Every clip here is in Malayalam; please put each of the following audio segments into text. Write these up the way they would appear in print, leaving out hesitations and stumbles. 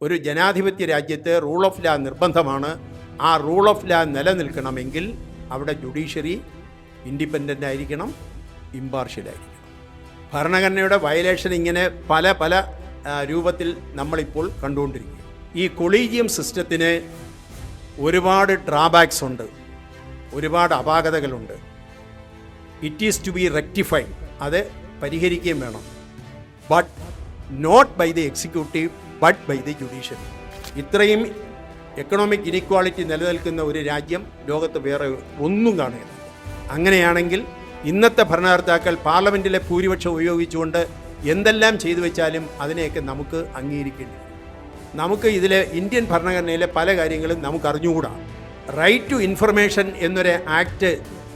ഒരു ജനാധിപത്യ രാജ്യത്ത് റൂൾ ഓഫ് ലാ നിർബന്ധമാണ്. ആ റൂൾ ഓഫ് ലാ നിലനിൽക്കണമെങ്കിൽ അവിടെ ജുഡീഷ്യറി ഇൻഡിപെൻഡൻ്റ് ആയിരിക്കണം, ഇമ്പാർഷ്യലായിരിക്കണം. ഭരണഘടനയുടെ വയലേഷൻ ഇങ്ങനെ പല രൂപത്തിൽ നമ്മളിപ്പോൾ കണ്ടുകൊണ്ടിരിക്കുക. ഈ കൊളീജിയം സിസ്റ്റത്തിന് ഒരുപാട് ഡ്രാബാക്സ് ഉണ്ട്, ഒരുപാട് അപാകതകളുണ്ട്. It is to be rectified, അത് പരിഹരിക്കുകയും വേണം. But not by the executive but by the judiciary. ഇത്രയും എക്കണോമിക് ഇനീക്വാളിറ്റി നിലനിൽക്കുന്ന ഒരു രാജ്യം ലോകത്ത് വേറെ ഒന്നും കാണുകയില്ല. അങ്ങനെയാണെങ്കിൽ ഇന്നത്തെ ഭരണകർത്താക്കൾ പാർലമെൻറ്റിലെ ഭൂരിപക്ഷം ഉപയോഗിച്ചുകൊണ്ട് എന്തെല്ലാം ചെയ്തു വെച്ചാലും അതിനെയൊക്കെ നമുക്ക് അംഗീകരിക്കേണ്ടി വരും. നമുക്ക് ഇതിലെ ഇന്ത്യൻ ഭരണഘടനയിലെ പല കാര്യങ്ങളും നമുക്ക് അറിഞ്ഞുകൂടാ. റൈറ്റ് ടു ഇൻഫർമേഷൻ എന്നൊരു ആക്ട്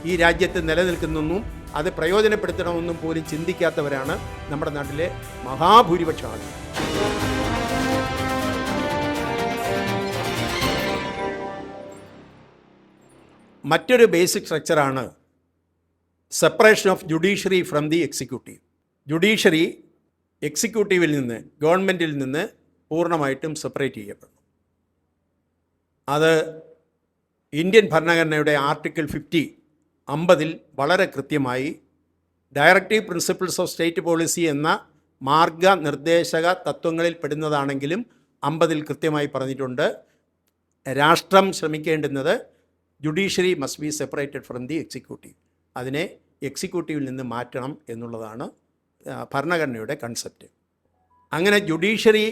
ഈ രാജ്യത്ത് നിലനിൽക്കുന്നെന്നും അത് പ്രയോജനപ്പെടുത്തണമെന്നും പോലും ചിന്തിക്കാത്തവരാണ് നമ്മുടെ നാട്ടിലെ മഹാഭൂരിപക്ഷം ആളുകൾ. മറ്റൊരു ബേസിക് സ്ട്രക്ചറാണ് separation of judiciary from the executive. Judiciary എക്സിക്യൂട്ടീവിൽ നിന്ന്, ഗവൺമെൻറ്റിൽ നിന്ന് പൂർണ്ണമായിട്ടും സെപ്പറേറ്റ് ചെയ്യപ്പെടുന്നു. അത് ഇന്ത്യൻ ഭരണഘടനയുടെ ആർട്ടിക്കിൾ 50 വളരെ കൃത്യമായി directive principles of state policy എന്ന മാർഗനിർദ്ദേശക തത്വങ്ങളിൽ പെടുന്നതാണെങ്കിലും 50 കൃത്യമായി പറഞ്ഞിട്ടുണ്ട്, രാഷ്ട്രം ശ്രമിക്കേണ്ടുന്നത് judiciary must be separated from the executive. അതിനെ എക്സിക്യൂട്ടീവിൽ നിന്ന് മാറ്റണം എന്നുള്ളതാണ് ഭരണഘടനയുടെ കൺസെപ്റ്റ്. അങ്ങനെ ജുഡീഷ്യറി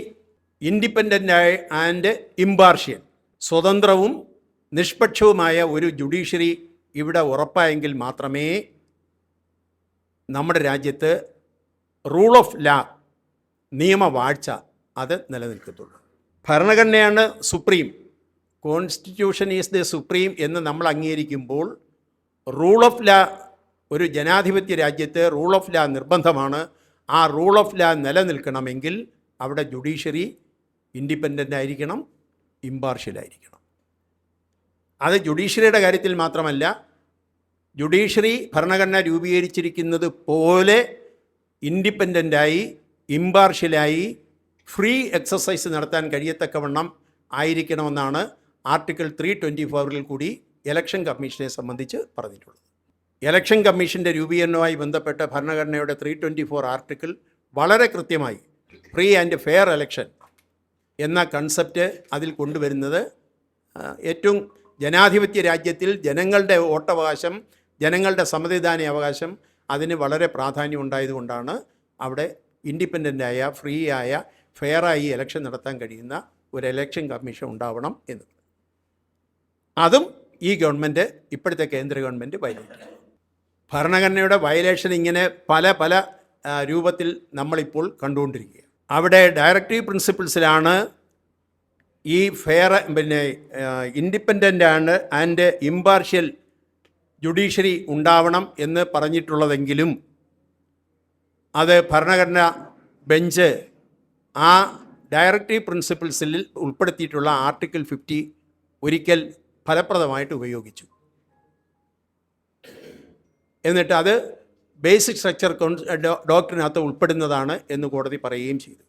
ഇൻഡിപെൻഡൻ്റ് ആൻഡ് ഇമ്പാർഷ്യൽ, സ്വതന്ത്രവും നിഷ്പക്ഷവുമായ ഒരു ജുഡീഷ്യറി ഇവിടെ ഉറപ്പായെങ്കിൽ മാത്രമേ നമ്മുടെ രാജ്യത്ത് റൂൾ ഓഫ് ലാ, നിയമവാഴ്ച അത് നിലനിൽക്കത്തുള്ളൂ. ഭരണഘടനയാണ് supreme, constitution is the supreme എന്ന് നമ്മൾ അംഗീകരിക്കുമ്പോൾ റൂൾ ഓഫ് ലാ, ഒരു ജനാധിപത്യ രാജ്യത്ത് റൂൾ ഓഫ് ലാ നിർബന്ധമാണ്. ആ റൂൾ ഓഫ് ലാ നിലനിൽക്കണമെങ്കിൽ അവിടെ ജുഡീഷ്യറി ഇൻഡിപെൻഡൻ്റ് ആയിരിക്കണം, ഇമ്പാർഷ്യലായിരിക്കണം. അത് ജുഡീഷ്യറിയുടെ കാര്യത്തിൽ മാത്രമല്ല, ജുഡീഷ്യറി ഭരണഘടന രൂപീകരിച്ചിരിക്കുന്നത് പോലെ ഇൻഡിപെൻഡൻ്റായി, ഇമ്പാർഷ്യലായി, ഫ്രീ എക്സസൈസ് നടത്താൻ കഴിയത്തക്കവണ്ണം ആയിരിക്കണമെന്നാണ് ആർട്ടിക്കിൾ 324 കൂടി ഇലക്ഷൻ കമ്മീഷനെ സംബന്ധിച്ച് പറഞ്ഞിട്ടുള്ളത്. ഇലക്ഷൻ കമ്മീഷൻ്റെ രൂപീകരണവുമായി ബന്ധപ്പെട്ട ഭരണഘടനയുടെ 324 ആർട്ടിക്കിൾ വളരെ കൃത്യമായി ഫ്രീ ആൻഡ് ഫെയർ ഇലക്ഷൻ എന്ന കൺസെപ്റ്റ് അതിൽ കൊണ്ടുവരുന്നത് ഏറ്റവും ജനാധിപത്യ രാജ്യത്തിൽ ജനങ്ങളുടെ വോട്ടവകാശം, ജനങ്ങളുടെ സമ്മതിദാന അവകാശം, അതിന് വളരെ പ്രാധാന്യം ഉണ്ടായതുകൊണ്ടാണ് അവിടെ ഇൻഡിപെൻഡൻ്റായ, ഫ്രീ ആയ, ഫെയറായി ഇലക്ഷൻ നടത്താൻ കഴിയുന്ന ഒരു ഇലക്ഷൻ കമ്മീഷൻ ഉണ്ടാവണം എന്ന്. അതും ഈ ഗവൺമെൻറ്, ഇപ്പോഴത്തെ കേന്ദ്ര ഗവൺമെൻറ് വയലേറ്റ്. ഭരണഘടനയുടെ വയലേഷൻ ഇങ്ങനെ പല രൂപത്തിൽ നമ്മളിപ്പോൾ കണ്ടുകൊണ്ടിരിക്കുക. അവിടെ ഡയറക്റ്റീവ് പ്രിൻസിപ്പിൾസിലാണ് ഈ fair, independent and impartial judiciary ഉണ്ടാവണം എന്ന് പറഞ്ഞിട്ടുള്ളതെങ്കിലും അത് ഭരണഘടന ബെഞ്ച് ആ ഡയറക്റ്റീവ് പ്രിൻസിപ്പിൾസിൽ ഉൾപ്പെടുത്തിയിട്ടുള്ള ആർട്ടിക്കിൾ 50 ഒരിക്കൽ ഫലപ്രദമായിട്ട് ഉപയോഗിച്ചു. എന്നിട്ട് അത് ബേസിക് സ്ട്രക്ചർ ഡോക്ടറിനകത്ത് ഉൾപ്പെടുന്നതാണ് എന്ന് കോടതി പറയുകയും ചെയ്തു.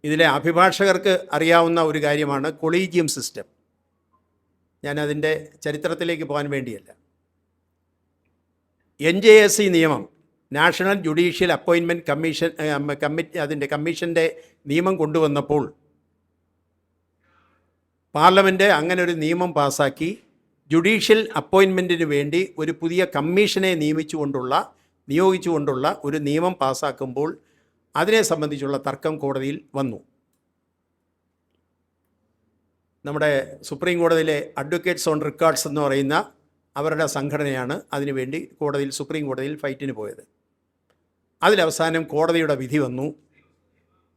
ഇതിലെ അഭിഭാഷകർക്ക് അറിയാവുന്ന ഒരു കാര്യമാണ് കൊളീജിയം സിസ്റ്റം. ഞാനതിൻ്റെ ചരിത്രത്തിലേക്ക് പോകാൻ വേണ്ടിയല്ല. NJSC നിയമം, നാഷണൽ ജുഡീഷ്യൽ അപ്പോയിൻമെൻറ്റ് കമ്മീഷൻ അതിൻ്റെ കമ്മീഷൻ്റെ നിയമം കൊണ്ടുവന്നപ്പോൾ പാർലമെൻറ്റ് അങ്ങനെ ഒരു നിയമം പാസ്സാക്കി ജുഡീഷ്യൽ അപ്പോയിൻമെൻറ്റിന് വേണ്ടി ഒരു പുതിയ കമ്മീഷനെ നിയോഗിച്ചുകൊണ്ടുള്ള ഒരു നിയമം പാസ്സാക്കുമ്പോൾ അതിനെ സംബന്ധിച്ചുള്ള തർക്കം കോടതിയിൽ വന്നു. നമ്മുടെ സുപ്രീം കോടതിയിലെ അഡ്വക്കേറ്റ്സ് ഓൺ റെക്കോർഡ്സ് എന്ന് പറയുന്ന അവരുടെ സംഘടനയാണ് അതിനുവേണ്ടി സുപ്രീം കോടതിയിൽ ഫൈറ്റിന് പോയത്. അതിലവസാനം കോടതിയുടെ വിധി വന്നു,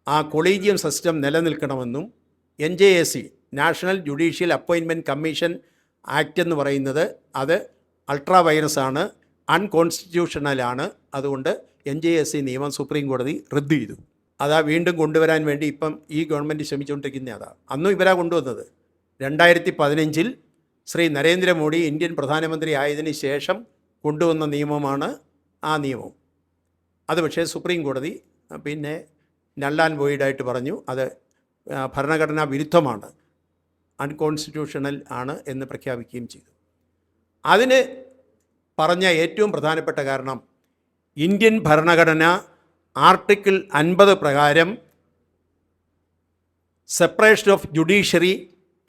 ആ കൊളീജിയം സിസ്റ്റം നിലനിൽക്കണമെന്നും NJSC, national judicial appointment commission act എന്ന് പറയുന്നത് അത് അൾട്രാ വൈറസാണ്, അൺകോൺസ്റ്റിറ്റ്യൂഷണലാണ്. അതുകൊണ്ട് NJSC നിയമം സുപ്രീം കോടതി റദ്ദു ചെയ്തു. അതാ വീണ്ടും കൊണ്ടുവരാൻ വേണ്ടി ഇപ്പം ഈ ഗവൺമെൻറ് ശ്രമിച്ചുകൊണ്ടിരിക്കുന്ന അതാ. അന്നും ഇവരാ കൊണ്ടുവന്നത്. 2015 ശ്രീ നരേന്ദ്രമോദി ഇന്ത്യൻ പ്രധാനമന്ത്രി ആയതിന് ശേഷം കൊണ്ടുവന്ന നിയമമാണ് ആ നിയമം. അത് പക്ഷേ സുപ്രീം കോടതി പിന്നെ നൾ ആൻഡ് വോയിഡായിട്ട് പറഞ്ഞു, അത് ഭരണഘടനാ വിരുദ്ധമാണ്, അൺകോൺസ്റ്റിറ്റ്യൂഷണൽ ആണ് എന്ന് പ്രഖ്യാപിക്കുകയും ചെയ്തു. അതിന് പറഞ്ഞ ഏറ്റവും പ്രധാനപ്പെട്ട കാരണം ഇന്ത്യൻ ഭരണഘടന ആർട്ടിക്കിൾ 50 പ്രകാരം separation of judiciary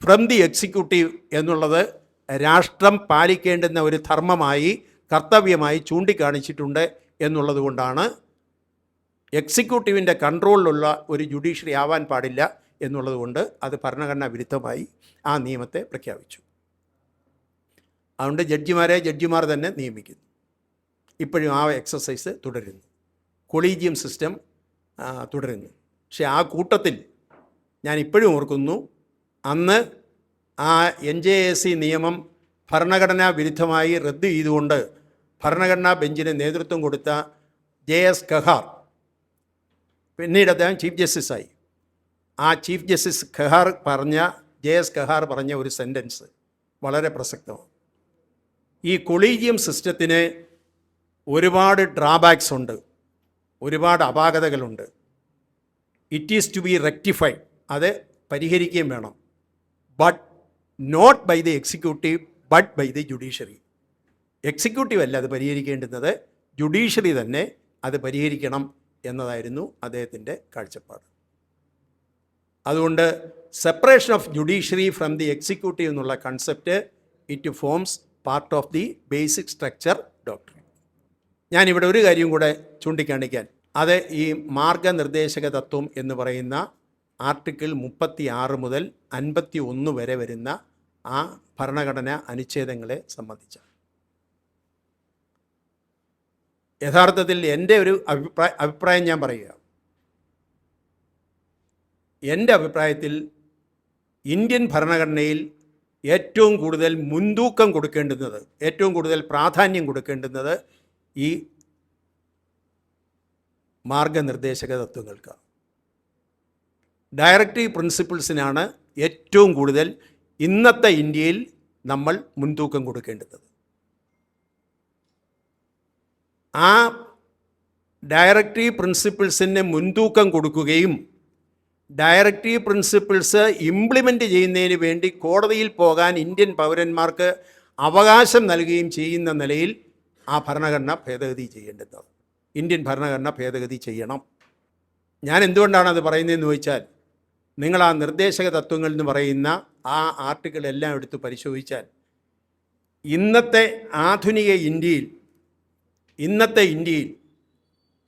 from the executive എന്നുള്ളത് രാഷ്ട്രം പാലിക്കേണ്ടുന്ന ഒരു ധർമ്മമായി, കർത്തവ്യമായി ചൂണ്ടിക്കാണിച്ചിട്ടുണ്ട് എന്നുള്ളത് കൊണ്ടാണ് എക്സിക്യൂട്ടീവിൻ്റെ കൺട്രോളിലുള്ള ഒരു ജുഡീഷ്യറി ആവാൻ പാടില്ല എന്നുള്ളത് കൊണ്ട് അത് ഭരണഘടനാ വിരുദ്ധമായി ആ നിയമത്തെ പ്രഖ്യാപിച്ചു. അതുകൊണ്ട് ജഡ്ജിമാർ തന്നെ നിയമിക്കുന്നു. ഇപ്പോഴും ആ എക്സസൈസ് തുടരുന്നു, കൊളീജിയം സിസ്റ്റം തുടരുന്നു. പക്ഷേ ആ കൂട്ടത്തിൽ ഞാൻ ഇപ്പോഴും ഓർക്കുന്നു, അന്ന് ആ NJAC നിയമം ഭരണഘടനാ വിരുദ്ധമായി റദ്ദ് ചെയ്തുകൊണ്ട് ഭരണഘടനാ ബെഞ്ചിന് നേതൃത്വം കൊടുത്ത JS ഖഹാർ, പിന്നീട് അദ്ദേഹം ചീഫ് ജസ്റ്റിസായി. ആ ചീഫ് ജസ്റ്റിസ് JS ഖഹാർ പറഞ്ഞ ഒരു സെൻറ്റൻസ് വളരെ പ്രസക്തമാണ്. ഈ കൊളീജിയം സിസ്റ്റത്തിന് ഒരുപാട് ഡ്രാബാക്സ് ഉണ്ട്, ഒരുപാട് അപാകതകളുണ്ട്. It is to be rectified, അത് പരിഹരിക്കുകയും വേണം. But not by the executive but by the judiciary. Executive അല്ല അത് പരിഹരിക്കേണ്ടുന്നത്, ജുഡീഷ്യറി തന്നെ അത് പരിഹരിക്കണം എന്നതായിരുന്നു അദ്ദേഹത്തിൻ്റെ കാഴ്ചപ്പാട്. അതുകൊണ്ട് separation of judiciary from the executive എന്നുള്ള concept it forms part of the basic structure doctrine. ഞാനിവിടെ ഒരു കാര്യം കൂടെ ചൂണ്ടിക്കാണിക്കാൻ, അത് ഈ മാർഗനിർദ്ദേശക തത്വം എന്ന് പറയുന്ന ആർട്ടിക്കിൾ 36 മുതൽ 51 വരെ വരുന്ന ആ ഭരണഘടനാ അനുച്ഛേദങ്ങളെ സംബന്ധിച്ചാണ്. യഥാർത്ഥത്തിൽ എൻ്റെ ഒരു അഭിപ്രായം ഞാൻ പറയുക. എൻ്റെ അഭിപ്രായത്തിൽ ഇന്ത്യൻ ഭരണഘടനയിൽ ഏറ്റവും കൂടുതൽ മുൻതൂക്കം കൊടുക്കേണ്ടുന്നത്, ഏറ്റവും കൂടുതൽ പ്രാധാന്യം കൊടുക്കേണ്ടുന്നത് ഈ മാർഗനിർദ്ദേശക തത്വങ്ങൾക്ക്, ഡയറക്റ്റീവ് പ്രിൻസിപ്പിൾസിനാണ് ഏറ്റവും കൂടുതൽ ഇന്നത്തെ ഇന്ത്യയിൽ നമ്മൾ മുൻതൂക്കം കൊടുക്കേണ്ടത്. ആ ഡയറക്റ്റീവ് പ്രിൻസിപ്പിൾസിന് മുൻതൂക്കം കൊടുക്കുകയും ഡയറക്റ്റീവ് പ്രിൻസിപ്പിൾസ് ഇംപ്ലിമെൻ്റ് ചെയ്യുന്നതിന് വേണ്ടി കോടതിയിൽ പോകാൻ ഇന്ത്യൻ പൗരന്മാർക്ക് അവകാശം നൽകുകയും ചെയ്യുന്ന നിലയിൽ ആ ഭരണഘടന ഭേദഗതി ചെയ്യേണ്ടത്, ഇന്ത്യൻ ഭരണഘടന ഭേദഗതി ചെയ്യണം. ഞാൻ എന്തുകൊണ്ടാണ് അത് പറയുന്നതെന്ന് ചോദിച്ചാൽ, നിങ്ങൾ ആ നിർദ്ദേശക തത്വങ്ങൾ എന്ന് പറയുന്ന ആ ആർട്ടിക്കിൾ എല്ലാം എടുത്ത് പരിശോധിച്ചാൽ ഇന്നത്തെ ആധുനിക ഇന്ത്യയിൽ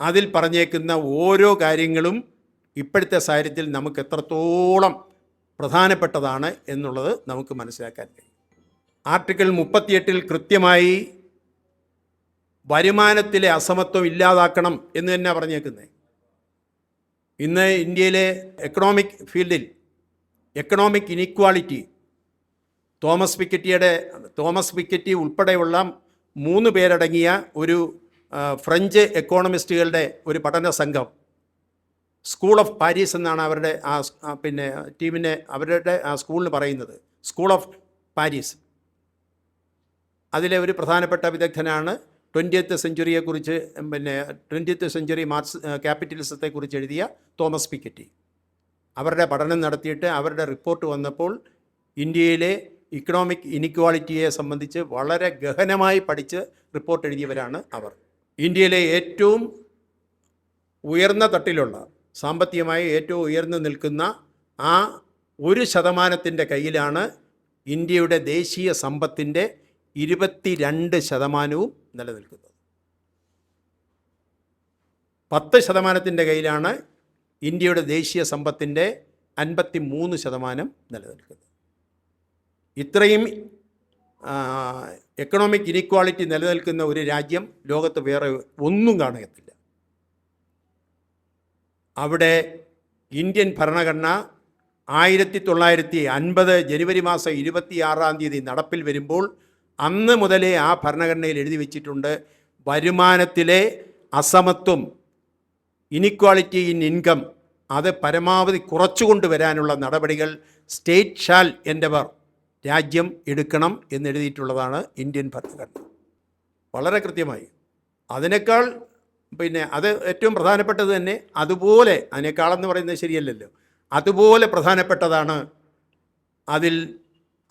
അതിൽ പറഞ്ഞേക്കുന്ന ഓരോ കാര്യങ്ങളും ഇപ്പോഴത്തെ സാഹചര്യത്തിൽ നമുക്ക് എത്രത്തോളം പ്രധാനപ്പെട്ടതാണ് എന്നുള്ളത് നമുക്ക് മനസ്സിലാക്കാൻ കഴിയും. ആർട്ടിക്കിൾ 38 കൃത്യമായി വരുമാനത്തിലെ അസമത്വം ഇല്ലാതാക്കണം എന്ന് തന്നെ പറഞ്ഞേക്കുന്നത്. ഇന്ന് ഇന്ത്യയിലെ എക്കണോമിക് ഫീൽഡിൽ എക്കണോമിക് ഇനീക്വാളിറ്റി, തോമസ് പിക്കറ്റി ഉൾപ്പെടെയുള്ള 3 പേരടങ്ങിയ ഒരു ഫ്രഞ്ച് എക്കോണമിസ്റ്റുകളുടെ ഒരു പഠന സംഘം, സ്കൂൾ ഓഫ് പാരീസ് എന്നാണ് അവരുടെ ടീമിനെ അവരുടെ സ്കൂളിന് പറയുന്നത്, സ്കൂൾ ഓഫ് പാരീസ്. അതിലെ ഒരു പ്രധാനപ്പെട്ട വിദഗ്ധനാണ് 20th സെഞ്ച്വറിയെക്കുറിച്ച് 20th സെഞ്ച്വറി ക്യാപിറ്റലിസത്തെക്കുറിച്ച് എഴുതിയ തോമസ് പിക്കറ്റി. അവരുടെ പഠനം നടത്തിയിട്ട് അവരുടെ റിപ്പോർട്ട് വന്നപ്പോൾ ഇന്ത്യയിലെ ഇക്കണോമിക് ഇനിക്വാളിറ്റിയെ സംബന്ധിച്ച് വളരെ ഗഹനമായി പഠിച്ച് റിപ്പോർട്ട് എഴുതിയവരാണ് അവർ. ഇന്ത്യയിലെ ഏറ്റവും ഉയർന്ന തട്ടിലുള്ള, സാമ്പത്തികമായി ഏറ്റവും ഉയർന്നു നിൽക്കുന്ന ആ 1% കയ്യിലാണ് ഇന്ത്യയുടെ ദേശീയ സമ്പത്തിൻ്റെ 22% നിലനിൽക്കുന്നത്. 10% കയ്യിലാണ് ഇന്ത്യയുടെ ദേശീയ സമ്പത്തിൻ്റെ 53% നിലനിൽക്കുന്നത്. ഇത്രയും എക്കണോമിക് ഇനീക്വാളിറ്റി നിലനിൽക്കുന്ന ഒരു രാജ്യം ലോകത്ത് വേറെ ഒന്നും കാണത്തില്ല. അവിടെ ഇന്ത്യൻ ഭരണഘടന 1950 ജനുവരി മാസം 26 നടപ്പിൽ വരുമ്പോൾ അന്ന് മുതലേ ആ ഭരണഘടനയിൽ എഴുതി വച്ചിട്ടുണ്ട്, വരുമാനത്തിലെ അസമത്വം, ഇനിക്വാളിറ്റി ഇൻ ഇൻകം, അത് പരമാവധി കുറച്ചുകൊണ്ട് വരാനുള്ള നടപടികൾ സ്റ്റേറ്റ് ഷാൽ എൻഡവർ, രാജ്യം എടുക്കണം എന്നെഴുതിയിട്ടുള്ളതാണ് ഇന്ത്യൻ ഭരണഘടന. വളരെ കൃത്യമായി. അതിനേക്കാൾ അത് ഏറ്റവും പ്രധാനപ്പെട്ടത് തന്നെ, അതുപോലെ അതിനേക്കാളെന്ന് പറയുന്നത് ശരിയല്ലല്ലോ, അതുപോലെ പ്രധാനപ്പെട്ടതാണ് അതിൽ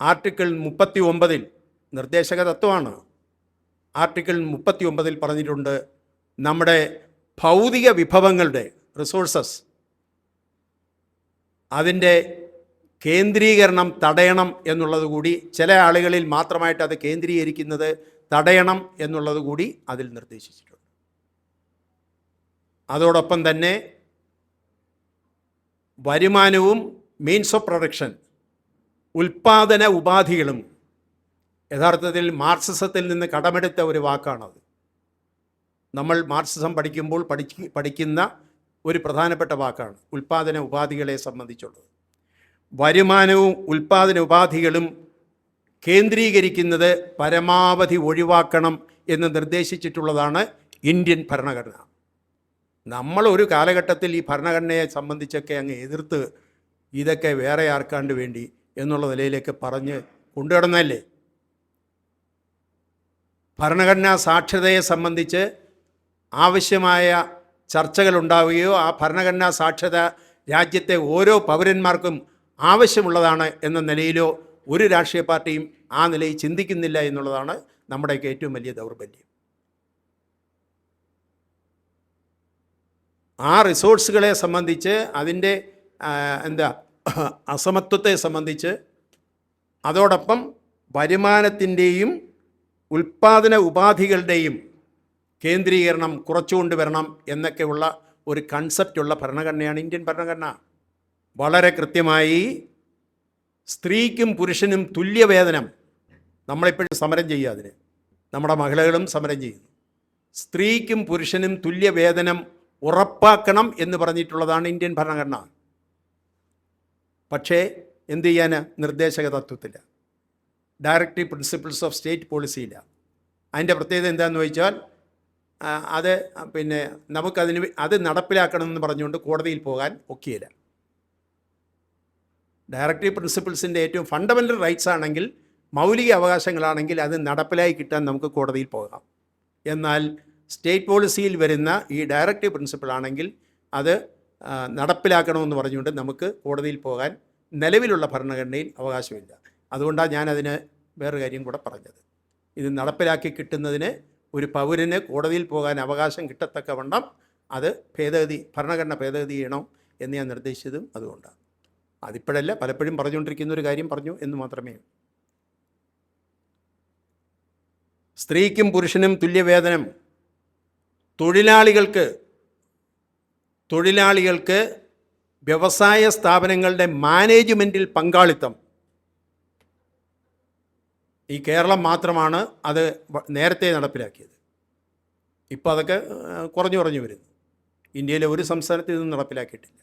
ആർട്ടിക്കിൾ 39 നിർദ്ദേശക തത്വമാണ്. ആർട്ടിക്കിൾ 39 പറഞ്ഞിട്ടുണ്ട്, നമ്മുടെ ഭൗതിക വിഭവങ്ങളുടെ റിസോഴ്സസ് അതിൻ്റെ കേന്ദ്രീകരണം തടയണം എന്നുള്ളത് കൂടി, ചില ആളുകളിൽ മാത്രമായിട്ട് അത് കേന്ദ്രീകരിക്കുന്നത് തടയണം എന്നുള്ളത് കൂടി അതിൽ നിർദ്ദേശിച്ചിട്ടുണ്ട്. അതോടൊപ്പം തന്നെ വരുമാനവും മീൻസ് ഓഫ് പ്രൊഡക്ഷൻ, ഉൽപ്പാദന ഉപാധികളും യഥാർത്ഥത്തിൽ മാർക്സിസത്തിൽ നിന്ന് കടമെടുത്ത ഒരു വാക്കാണത്. നമ്മൾ മാർക്സിസം പഠിക്കുമ്പോൾ പഠിക്കുന്ന ഒരു പ്രധാനപ്പെട്ട വാക്കാണ് ഉൽപ്പാദന ഉപാധികളെ സംബന്ധിച്ചുള്ളത്. വരുമാനവും ഉൽപ്പാദന ഉപാധികളും കേന്ദ്രീകരിക്കുന്നത് പരമാവധി ഒഴിവാക്കണം എന്ന് നിർദ്ദേശിച്ചിട്ടുള്ളതാണ് ഇന്ത്യൻ ഭരണഘടന. നമ്മൾ ഒരു കാലഘട്ടത്തിൽ ഈ ഭരണഘടനയെ സംബന്ധിച്ചൊക്കെ അങ്ങ് എതിർത്ത് ഇതൊക്കെ വേറെ ആർക്കാണ്ട് വേണ്ടി എന്നുള്ള നിലയിലേക്ക് പറഞ്ഞ് കൊണ്ടുകിടന്നല്ലേ. ഭരണഘടനാ സാക്ഷരതയെ സംബന്ധിച്ച് ആവശ്യമായ ചർച്ചകൾ ഉണ്ടാവുകയോ ആ ഭരണഘടനാ സാക്ഷരത രാജ്യത്തെ ഓരോ പൗരന്മാർക്കും ആവശ്യമുള്ളതാണ് എന്ന നിലയിലോ ഒരു രാഷ്ട്രീയ പാർട്ടിയും ആ നിലയിൽ ചിന്തിക്കുന്നില്ല എന്നുള്ളതാണ് നമ്മുടെയൊക്കെ ഏറ്റവും വലിയ ദൗർബല്യം. ആ റിസോഴ്സുകളെ സംബന്ധിച്ച്, അതിൻ്റെ അസമത്വത്തെ സംബന്ധിച്ച്, അതോടൊപ്പം വരുമാനത്തിൻ്റെയും ഉൽപ്പാദന ഉപാധികളുടെയും കേന്ദ്രീകരണം കുറച്ചുകൊണ്ടുവരണം എന്നൊക്കെയുള്ള ഒരു കൺസെപ്റ്റുള്ള ഭരണഘടനയാണ് ഇന്ത്യൻ ഭരണഘടന. വളരെ കൃത്യമായി സ്ത്രീക്കും പുരുഷനും തുല്യവേതനം, നമ്മളിപ്പോഴും സമരം ചെയ്യുക, അതിന് നമ്മുടെ മഹിളകളും സമരം ചെയ്യുന്നു. സ്ത്രീക്കും പുരുഷനും തുല്യവേതനം ഉറപ്പാക്കണം എന്ന് പറഞ്ഞിട്ടുള്ളതാണ് ഇന്ത്യൻ ഭരണഘടന. പക്ഷേ എന്ത് ചെയ്യാൻ, നിർദ്ദേശക തത്വത്തില്ല, ഡയറക്റ്റീവ് പ്രിൻസിപ്പിൾസ് ഓഫ് സ്റ്റേറ്റ് പോളിസിയില്ല. അതിൻ്റെ പ്രത്യേകത എന്താണെന്ന് ചോദിച്ചാൽ, അത് നമുക്കതിന് അത് നടപ്പിലാക്കണമെന്ന് പറഞ്ഞുകൊണ്ട് കോടതിയിൽ പോകാൻ ഒക്കെയില്ല. ഡയറക്റ്റീവ് പ്രിൻസിപ്പിൾസിൻ്റെ ഏറ്റവും ഫണ്ടമെൻ്റൽ റൈറ്റ്സ് ആണെങ്കിൽ, മൗലിക അവകാശങ്ങളാണെങ്കിൽ അത് നടപ്പിലായി കിട്ടാൻ നമുക്ക് കോടതിയിൽ പോകാം. എന്നാൽ സ്റ്റേറ്റ് പോളിസിയിൽ വരുന്ന ഈ ഡയറക്റ്റീവ് പ്രിൻസിപ്പിൾ ആണെങ്കിൽ അത് നടപ്പിലാക്കണമെന്ന് പറഞ്ഞുകൊണ്ട് നമുക്ക് കോടതിയിൽ പോകാൻ നിലവിലുള്ള ഭരണഘടനയിൽ അവകാശമില്ല. അതുകൊണ്ടാണ് ഞാനതിന് വേറൊരു കാര്യം കൂടെ പറഞ്ഞത്. ഇത് നടപ്പിലാക്കി കിട്ടുന്നതിന് ഒരു പൗരന് കോടതിയിൽ പോകാൻ അവകാശം കിട്ടത്തക്കവണ്ണം അത് ഭരണഘടന ഭേദഗതി ചെയ്യണം എന്ന് ഞാൻ നിർദ്ദേശിച്ചതും അതുകൊണ്ടാണ്. അതിപ്പോഴല്ല, പലപ്പോഴും പറഞ്ഞുകൊണ്ടിരിക്കുന്ന ഒരു കാര്യം പറഞ്ഞു എന്ന് മാത്രമേ. സ്ത്രീക്കും പുരുഷനും തുല്യവേതനം, തൊഴിലാളികൾക്ക് വ്യവസായ സ്ഥാപനങ്ങളുടെ മാനേജ്മെൻറ്റിൽ പങ്കാളിത്തം. ഈ കേരളം മാത്രമാണ് അത് നേരത്തെ നടപ്പിലാക്കിയത്. ഇപ്പോൾ അതൊക്കെ കുറഞ്ഞു വരുന്നു. ഇന്ത്യയിലെ ഒരു സംസ്ഥാനത്ത് ഇതൊന്നും നടപ്പിലാക്കിയിട്ടില്ല.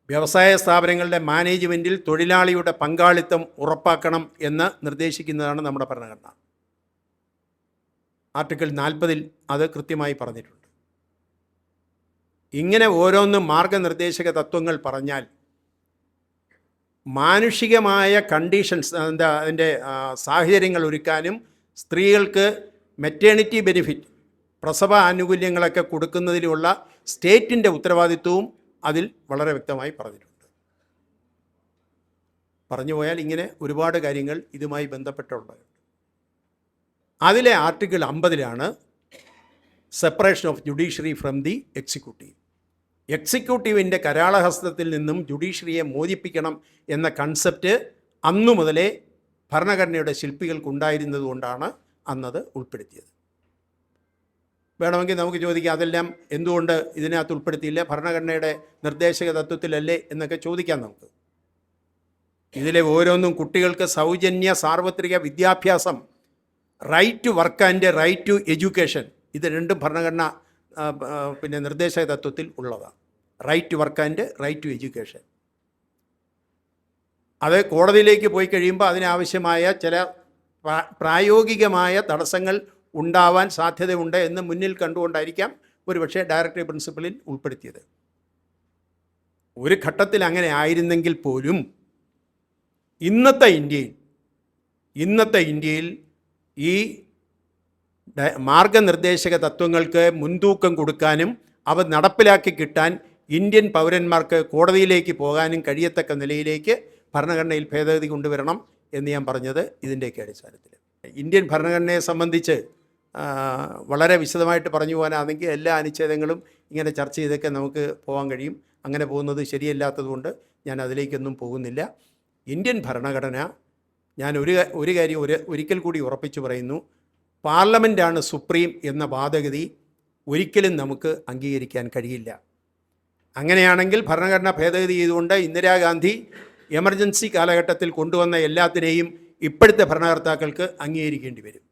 വ്യവസായ സ്ഥാപനങ്ങളുടെ മാനേജ്മെൻറ്റിൽ തൊഴിലാളിയുടെ പങ്കാളിത്തം ഉറപ്പാക്കണം എന്ന് നിർദ്ദേശിക്കുന്നതാണ് നമ്മുടെ ഭരണഘടന. ആർട്ടിക്കിൾ 40 അത് കൃത്യമായി പറഞ്ഞിട്ടുണ്ട്. ഇങ്ങനെ ഓരോന്നും മാർഗനിർദ്ദേശക തത്വങ്ങൾ പറഞ്ഞാൽ മാനുഷികമായ കണ്ടീഷൻസ്, അതിൻ്റെ സാഹചര്യങ്ങൾ ഒരുക്കാനും സ്ത്രീകൾക്ക് മെറ്റേണിറ്റി ബെനിഫിറ്റ്, പ്രസവ ആനുകൂല്യങ്ങളൊക്കെ കൊടുക്കുന്നതിലുള്ള സ്റ്റേറ്റിൻ്റെ ഉത്തരവാദിത്വവും അതിൽ വളരെ വ്യക്തമായി പറഞ്ഞിട്ടുണ്ട്. പറഞ്ഞു പോയാൽ ഇങ്ങനെ ഒരുപാട് കാര്യങ്ങൾ ഇതുമായി ബന്ധപ്പെട്ടുള്ളത്. അതിലെ article 50 separation of judiciary from the executive. എക്സിക്യൂട്ടീവിൻ്റെ കരാളഹസ്തത്തിൽ നിന്നും ജുഡീഷ്യറിയെ മോചിപ്പിക്കണം എന്ന കൺസെപ്റ്റ് അന്നു മുതലേ ഭരണഘടനയുടെ ശില്പികൾക്കുണ്ടായിരുന്നതുകൊണ്ടാണ് അന്നത് ഉൾപ്പെടുത്തിയത്. വേണമെങ്കിൽ നമുക്ക് ചോദിക്കാം, അതെല്ലാം എന്തുകൊണ്ട് ഇതിനകത്ത് ഉൾപ്പെടുത്തിയില്ല, ഭരണഘടനയുടെ നിർദ്ദേശക തത്വത്തിലല്ലേ എന്നൊക്കെ ചോദിക്കാം നമുക്ക്. ഇതിലെ ഓരോന്നും കുട്ടികൾക്ക് സൗജന്യ സാർവത്രിക വിദ്യാഭ്യാസം, right to work and right to education, ഇത് രണ്ടും ഭരണഘടന നിർദ്ദേശക തത്വത്തിൽ ഉള്ളതാണ്. Right to work and right to education. അത് കോടതിയിലേക്ക് പോയി കഴിയുമ്പോൾ അതിനാവശ്യമായ ചില പ്രായോഗികമായ തടസ്സങ്ങൾ ഉണ്ടാവാൻ സാധ്യതയുണ്ട് എന്ന് മുന്നിൽ കണ്ടുകൊണ്ടായിരിക്കാം ഒരുപക്ഷെ ഡയറക്റ്റീവ് പ്രിൻസിപ്പിളിൽ ഉൾപ്പെടുത്തിയത്. ഒരു ഘട്ടത്തിൽ അങ്ങനെ ആയിരുന്നെങ്കിൽ പോലും ഇന്നത്തെ ഇന്ത്യയിൽ ഈ മാർഗനിർദ്ദേശക തത്വങ്ങൾക്ക് മുൻതൂക്കം കൊടുക്കാനും അവ നടപ്പിലാക്കി കിട്ടാൻ ഇന്ത്യൻ പൗരന്മാർക്ക് കോടതിയിലേക്ക് പോകാനും കഴിയത്തക്ക നിലയിലേക്ക് ഭരണഘടനയിൽ ഭേദഗതി കൊണ്ടുവരണം എന്ന് ഞാൻ പറഞ്ഞത് ഇതിൻ്റെയൊക്കെ അടിസ്ഥാനത്തിൽ. ഇന്ത്യൻ ഭരണഘടനയെ സംബന്ധിച്ച് വളരെ വിശദമായിട്ട് പറഞ്ഞു പോകാനാണെങ്കിൽ എല്ലാ അനുച്ഛേദങ്ങളും ഇങ്ങനെ ചർച്ച ചെയ്തൊക്കെ നമുക്ക് പോകാൻ കഴിയും. അങ്ങനെ പോകുന്നത് ശരിയല്ലാത്തതുകൊണ്ട് ഞാൻ അതിലേക്കൊന്നും പോകുന്നില്ല. ഇന്ത്യൻ ഭരണഘടന ഞാൻ ഒരു കാര്യം ഒരിക്കൽ കൂടി ഉറപ്പിച്ചു പറയുന്നു, പാർലമെൻറ്റാണ് സുപ്രീം എന്ന വാദഗതി ഒരിക്കലും നമുക്ക് അംഗീകരിക്കാൻ കഴിയില്ല. അങ്ങനെയാണെങ്കിൽ ഭരണഘടന ഭേദഗതി ചെയ്തുകൊണ്ട് ഇന്ദിരാഗാന്ധി എമർജൻസി കാലഘട്ടത്തിൽ കൊണ്ടുവന്ന എല്ലാത്തിനെയും ഇപ്പോഴത്തെ ഭരണകർത്താക്കൾക്ക് അംഗീകരിക്കേണ്ടി വരും.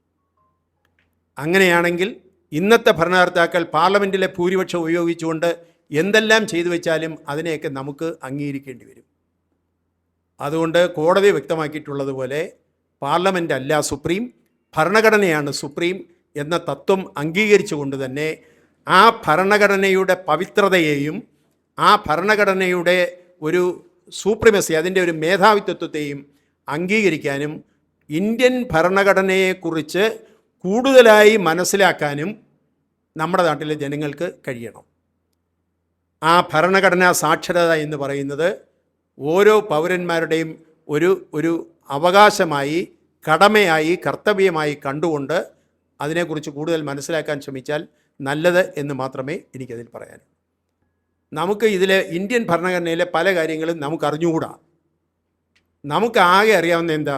അങ്ങനെയാണെങ്കിൽ ഇന്നത്തെ ഭരണകർത്താക്കൾ പാർലമെൻറ്റിലെ ഭൂരിപക്ഷം ഉപയോഗിച്ചുകൊണ്ട് എന്തെല്ലാം ചെയ്തു വെച്ചാലും അതിനെയൊക്കെ നമുക്ക് അംഗീകരിക്കേണ്ടി വരും. അതുകൊണ്ട് കോടതി വ്യക്തമാക്കിയിട്ടുള്ളതുപോലെ പാർലമെൻ്റ് അല്ല സുപ്രീം, ഭരണഘടനയാണ് സുപ്രീം എന്ന തത്വം അംഗീകരിച്ചുകൊണ്ട് തന്നെ ആ ഭരണഘടനയുടെ പവിത്രതയെയും ആ ഭരണഘടനയുടെ ഒരു സൂപ്രിമസി, അതിൻ്റെ ഒരു മേധാവിത്വത്തെയും അംഗീകരിക്കാനും ഇന്ത്യൻ ഭരണഘടനയെക്കുറിച്ച് കൂടുതലായി മനസ്സിലാക്കാനും നമ്മുടെ നാട്ടിലെ ജനങ്ങൾക്ക് കഴിയണം. ആ ഭരണഘടനാ സാക്ഷരത എന്ന് പറയുന്നത് ഓരോ പൗരന്മാരുടെയും ഒരു അവകാശമായി, കടമയായി, കർത്തവ്യമായി കണ്ടുകൊണ്ട് അതിനെക്കുറിച്ച് കൂടുതൽ മനസ്സിലാക്കാൻ ശ്രമിച്ചാൽ നല്ലത് എന്ന് മാത്രമേ എനിക്കതിൽ പറയാനുള്ളൂ. നമുക്ക് ഇന്ത്യൻ ഭരണഘടനയിലെ പല കാര്യങ്ങളും നമുക്ക് അറിഞ്ഞുകൂടാ. നമുക്ക് ആകെ അറിയാവുന്ന എന്താ,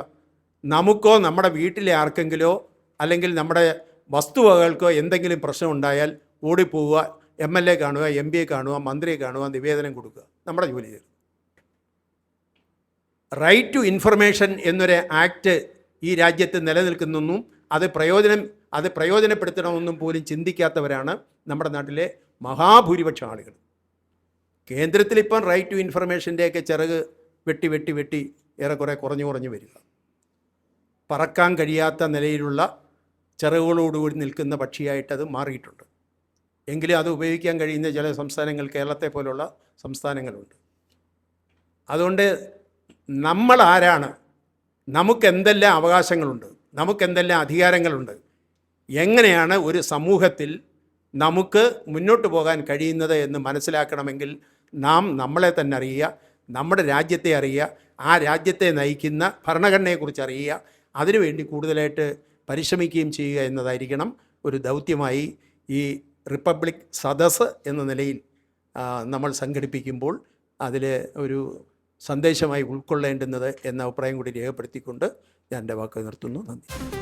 നമുക്കോ നമ്മുടെ വീട്ടിലെ ആർക്കെങ്കിലോ അല്ലെങ്കിൽ നമ്മുടെ വസ്തുവകകൾക്കോ എന്തെങ്കിലും പ്രശ്നം ഉണ്ടായാൽ ഓടിപ്പോവുക, MLA കാണുക, MP കാണുക, മന്ത്രിയെ കാണുക, നിവേദനം കൊടുക്കുക, നമ്മുടെ ജോലി ചെയ്തു. റൈറ്റ് ടു ഇൻഫർമേഷൻ എന്നൊരു ആക്ട് ഈ രാജ്യത്ത് നിലനിൽക്കുന്നെന്നും അത് പ്രയോജനപ്പെടുത്തണമെന്നും പോലും ചിന്തിക്കാത്തവരാണ് നമ്മുടെ നാട്ടിലെ മഹാഭൂരിപക്ഷം ആളുകൾ. കേന്ദ്രത്തിലിപ്പം റൈറ്റ് ടു ഇൻഫർമേഷൻ്റെയൊക്കെ ചിറക് വെട്ടി ഏറെക്കുറെ കുറഞ്ഞു വരിക. പറക്കാൻ കഴിയാത്ത നിലയിലുള്ള ചിറകുകളോടുകൂടി നിൽക്കുന്ന പക്ഷിയായിട്ടത് മാറിയിട്ടുണ്ട്. എങ്കിലും അത് ഉപയോഗിക്കാൻ കഴിയുന്ന ചില സംസ്ഥാനങ്ങൾ, കേരളത്തെ പോലുള്ള സംസ്ഥാനങ്ങളുണ്ട്. അതുകൊണ്ട് നമ്മൾ ആരാണ്, നമുക്കെന്തെല്ലാം അവകാശങ്ങളുണ്ട്, നമുക്കെന്തെല്ലാം അധികാരങ്ങളുണ്ട്, എങ്ങനെയാണ് ഒരു സമൂഹത്തിൽ നമുക്ക് മുന്നോട്ട് പോകാൻ കഴിയുന്നത് എന്ന് മനസ്സിലാക്കണമെങ്കിൽ നാം നമ്മളെ തന്നെ അറിയുക, നമ്മുടെ രാജ്യത്തെ അറിയുക, ആ രാജ്യത്തെ നയിക്കുന്ന ഭരണഘടനയെക്കുറിച്ച് അറിയുക, അതിനുവേണ്ടി കൂടുതലായിട്ട് പരിശ്രമിക്കുകയും ചെയ്യുക എന്നതായിരിക്കണം ഒരു ദൗത്യമായി ഈ റിപ്പബ്ലിക് സദസ്സ് എന്ന നിലയിൽ നമ്മൾ സംഘടിപ്പിക്കുമ്പോൾ അതിൽ ഒരു സന്ദേശമായി ഉൾക്കൊള്ളേണ്ടുന്നത് എന്ന അഭിപ്രായം കൂടി രേഖപ്പെടുത്തിക്കൊണ്ട് ഞാൻ എൻ്റെ വാക്ക് നിർത്തുന്നു. നന്ദി.